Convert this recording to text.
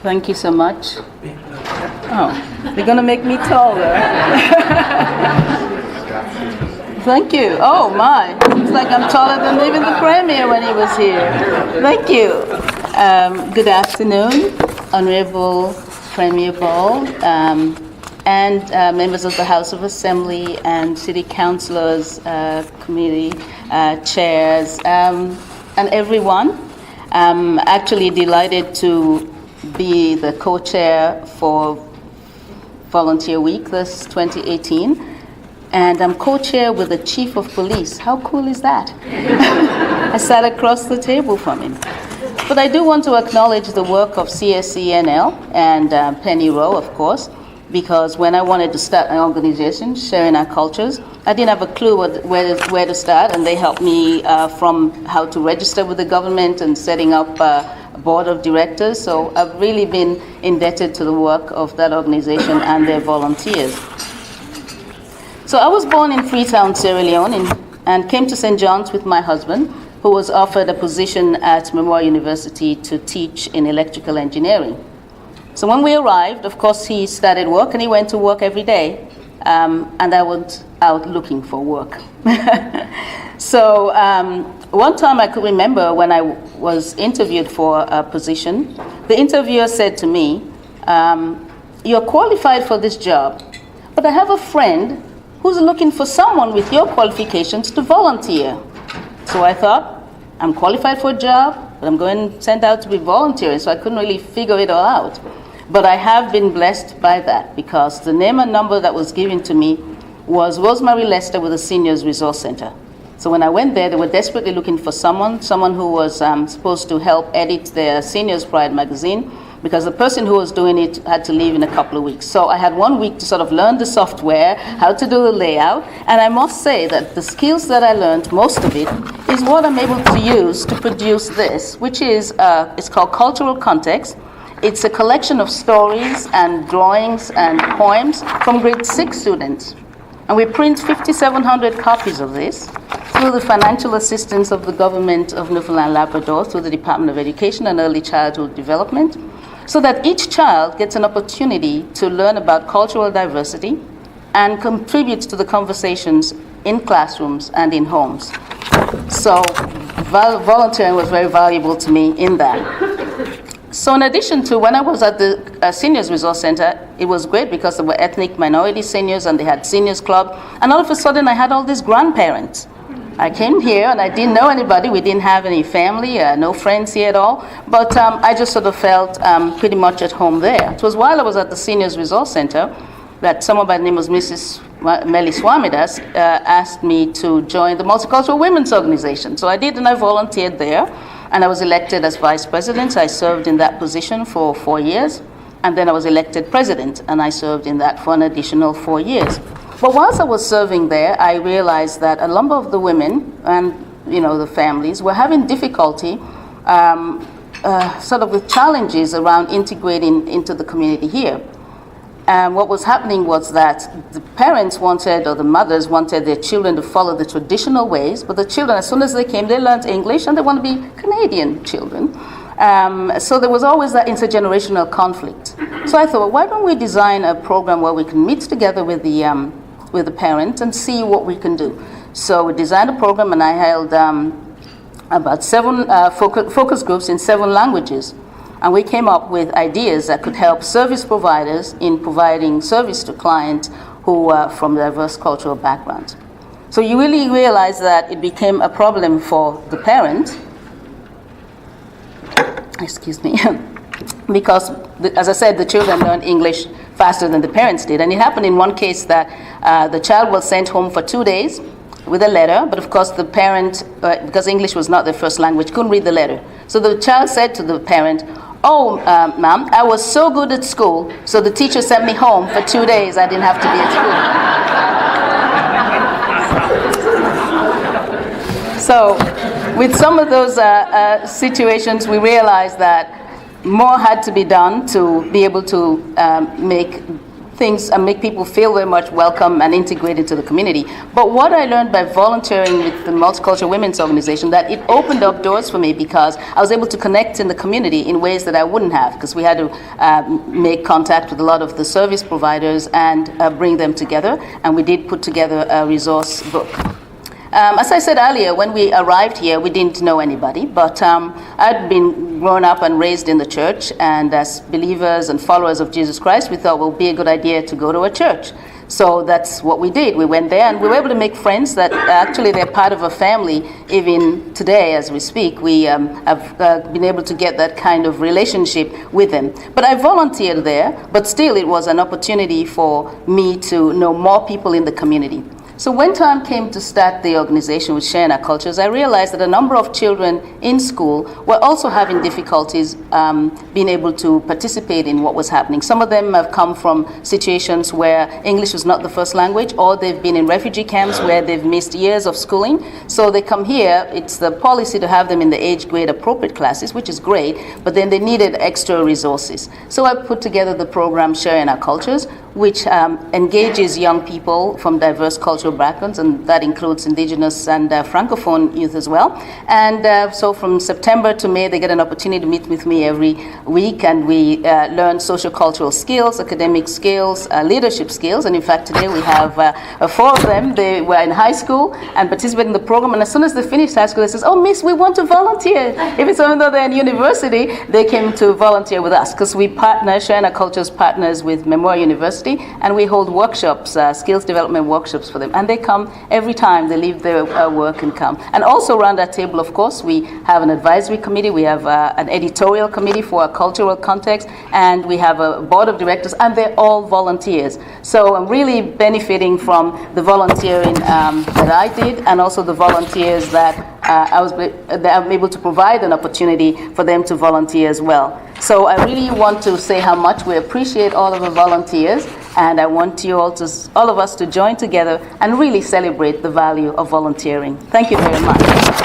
Thank you so much. Oh, they're going to make me taller. Thank you. Oh, my. Seems like I'm taller than even the Premier when he was here. Thank you. Good afternoon, Honorable Premier Ball, and members of the House of Assembly and City Councillors, committee chairs, and everyone. I'm actually delighted to be the co-chair for Volunteer Week this 2018. And I'm co-chair with the Chief of Police. How cool is that? I sat across the table from him. But I do want to acknowledge the work of CSCNL and Penny Rowe, of course, because when I wanted to start an organization sharing our cultures, I didn't have a clue where to start, and they helped me from how to register with the government and setting up a board of directors. So I've really been indebted to the work of that organization and their volunteers. So I was born in Freetown, Sierra Leone, and came to St. John's with my husband, who was offered a position at Memorial University to teach in electrical engineering. So when we arrived, of course, he started work, and he went to work every day, and I went out looking for work. So one time I could remember when I was interviewed for a position, the interviewer said to me, "You're qualified for this job, but I have a friend who's looking for someone with your qualifications to volunteer." So I thought, I'm qualified for a job, but I'm going sent out to be volunteering, so I couldn't really figure it all out. But I have been blessed by that, because the name and number that was given to me was Rosemary Lester with the Seniors Resource Center. So when I went there, they were desperately looking for someone who was supposed to help edit their Seniors Pride magazine, because the person who was doing it had to leave in a couple of weeks. So I had 1 week to sort of learn the software, how to do the layout, and I must say that the skills that I learned, most of it, is what I'm able to use to produce this, which is, it's called Cultural Context. It's a collection of stories and drawings and poems from grade 6 students. And we print 5,700 copies of this through the financial assistance of the government of Newfoundland and Labrador, through the Department of Education and Early Childhood Development, so that each child gets an opportunity to learn about cultural diversity and contributes to the conversations in classrooms and in homes. So volunteering was very valuable to me in that. So in addition to when I was at the Seniors Resource Center, it was great because there were ethnic minority seniors and they had seniors club, and all of a sudden I had all these grandparents. I came here and I didn't know anybody. We didn't have any family, no friends here at all. But I just sort of felt pretty much at home there. It was while I was at the Seniors Resource Center that someone by the name of Mrs. Melly Swamidas asked me to join the Multicultural Women's Organization. So I did, and I volunteered there. And I was elected as vice president. I served in that position for 4 years. And then I was elected president, and I served in that for an additional 4 years. But whilst I was serving there, I realized that a number of the women and the families were having difficulty sort of with challenges around integrating into the community here. And what was happening was that the parents wanted, or the mothers wanted their children to follow the traditional ways, but the children, as soon as they came, they learned English and they want to be Canadian children. So there was always that intergenerational conflict. So I thought, why don't we design a program where we can meet together with the parents and see what we can do. So we designed a program, and I held about 7 focus groups in 7 languages. And we came up with ideas that could help service providers in providing service to clients who are from diverse cultural backgrounds. So you really realize that it became a problem for the parent, excuse me, because, as I said, the children learned English faster than the parents did. And it happened in one case that the child was sent home for 2 days with a letter, but of course the parent, because English was not their first language, couldn't read the letter. So the child said to the parent, "Oh, ma'am, I was so good at school, so the teacher sent me home for 2 days. I didn't have to be at school." So with some of those situations, we realized that more had to be done to be able to make things and make people feel very much welcome and integrated into the community. But what I learned by volunteering with the Multicultural Women's Organization, that it opened up doors for me because I was able to connect in the community in ways that I wouldn't have, because we had to make contact with a lot of the service providers and bring them together, and we did put together a resource book. As I said earlier, when we arrived here, we didn't know anybody, but I'd been grown up and raised in the church, and as believers and followers of Jesus Christ, we thought it would be a good idea to go to a church. So that's what we did. We went there, and we were able to make friends that actually they're part of a family. Even today, as we speak, we have been able to get that kind of relationship with them. But I volunteered there, but still it was an opportunity for me to know more people in the community. So when time came to start the organization with Sharing Our Cultures, I realized that a number of children in school were also having difficulties being able to participate in what was happening. Some of them have come from situations where English was not the first language, or they've been in refugee camps where they've missed years of schooling. So they come here. It's the policy to have them in the age grade appropriate classes, which is great, but then they needed extra resources. So I put together the program Sharing Our Cultures, which engages young people from diverse cultural backgrounds, and that includes Indigenous and Francophone youth as well. And so from September to May, they get an opportunity to meet with me every week, and we learn sociocultural skills, academic skills, leadership skills. And in fact, today we have 4 of them. They were in high school and participated in the program, and as soon as they finished high school, they says, "Oh, Miss, we want to volunteer." Even though they're in university, they came to volunteer with us, because we partner, Sharing Our Cultures partners with Memorial University, and we hold workshops, skills development workshops for them. And they come every time. They leave their work and come. And also around that table, of course, we have an advisory committee. We have an editorial committee for a cultural context, and we have a board of directors, and they're all volunteers. So I'm really benefiting from the volunteering that I did, and also the volunteers that I'm able to provide an opportunity for them to volunteer as well. So I really want to say how much we appreciate all of the volunteers, and I want you all of us to join together and really celebrate the value of volunteering. Thank you very much.